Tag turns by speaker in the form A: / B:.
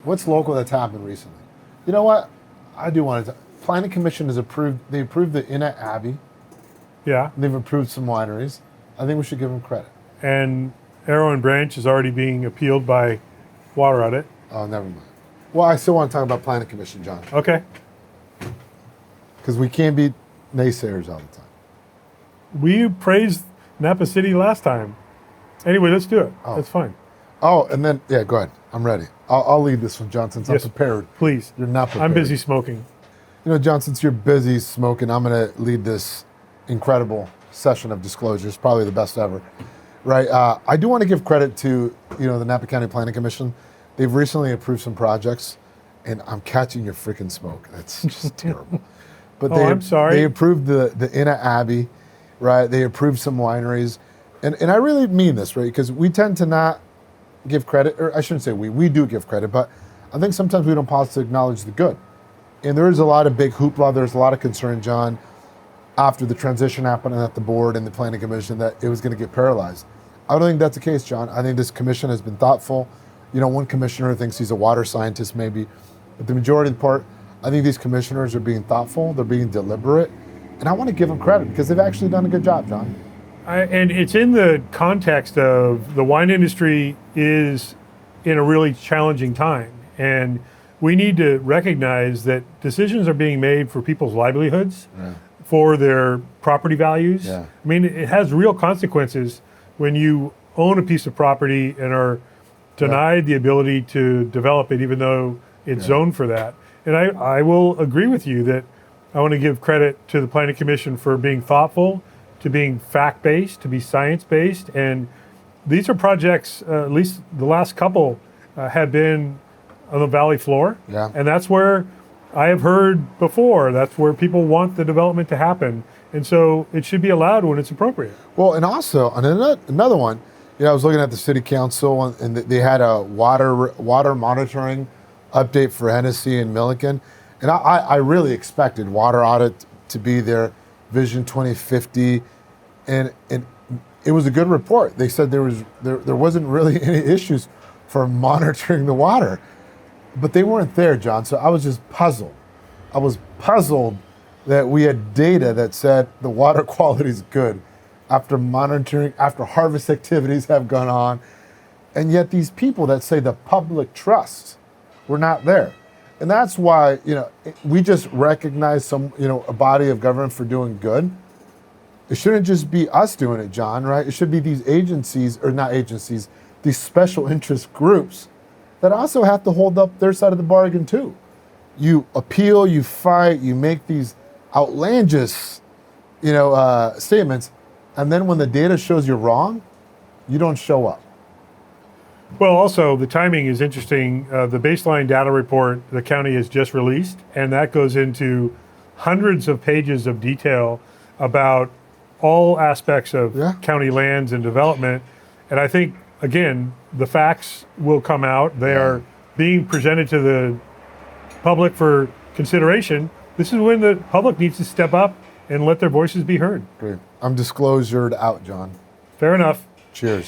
A: What's local that's happened recently? You know what? I do want to. Planning Commission has approved. They approved the Inn at Abbey.
B: Yeah.
A: They've approved some wineries. I think we should give them credit.
B: And Arrow and Branch is already being appealed by Water Audit.
A: Oh, never mind. Well, I still want to talk about Planning Commission, John,
B: Okay.
A: because we can't be naysayers all the time.
B: We praised Napa City last time. Anyway, let's do it.
A: Oh.
B: That's fine.
A: Oh, and then yeah, go ahead. I'm ready. I'll lead this one, John, since
B: Yes.
A: I'm prepared.
B: Please.
A: You're not prepared.
B: I'm busy smoking.
A: You know, John, since you're busy smoking, I'm going to lead this incredible session of disclosures, probably the best ever. Right. I do want to give credit to, the Napa County Planning Commission. They've recently approved some projects, and I'm catching your freaking smoke. That's just terrible. But
B: I'm sorry.
A: They approved the Inn at Abbey, right? They approved some wineries. And I really mean this, right? Because we tend to not give credit, or I shouldn't say we do give credit, but I think sometimes we don't pause to acknowledge the good. And there is a lot of big hoopla. There's a lot of concern, John, after the transition happened at the board and the Planning Commission that it was going to get paralyzed. I don't think that's the case, John. I think this commission has been thoughtful. One commissioner thinks he's a water scientist maybe, but the majority of the part, I think these commissioners are being thoughtful, they're being deliberate, and I want to give them credit because they've actually done a good job, John.
B: And it's in the context of the wine industry is in a really challenging time. And we need to recognize that decisions are being made for people's livelihoods, for their property values.
A: Yeah.
B: I mean, it has real consequences when you own a piece of property and are denied the ability to develop it, even though it's zoned for that. And I will agree with you that I want to give credit to the Planning Commission for being thoughtful, to being fact-based, to be science-based. And these are projects, at least the last couple, have been on the valley floor.
A: Yeah.
B: And that's where I have heard before, that's where people want the development to happen. And so it should be allowed when it's appropriate.
A: Well, and also, on another one, I was looking at the city council and they had a water monitoring update for Hennessy and Milliken. And I really expected Water Audit to be their Vision 2050. And it was a good report. They said there wasn't really any issues for monitoring the water. But they weren't there, John. So I was just puzzled. I was puzzled that we had data that said the water quality is good after monitoring, after harvest activities have gone on. And yet these people that say the public trust were not there. And that's why, we just recognize a body of government for doing good. It shouldn't just be us doing it, John, right? It should be these agencies, or not agencies, these special interest groups that also have to hold up their side of the bargain too. You appeal, you fight, you make these outlandish, statements, and then when the data shows you're wrong, you don't show up.
B: Well, also, the timing is interesting. The baseline data report the county has just released, and that goes into hundreds of pages of detail about all aspects of county lands and development. And I think, again, the facts will come out. They are being presented to the public for consideration. This is when the public needs to step up and let their voices be heard.
A: Great. I'm disclosured out, John.
B: Fair enough.
A: Cheers.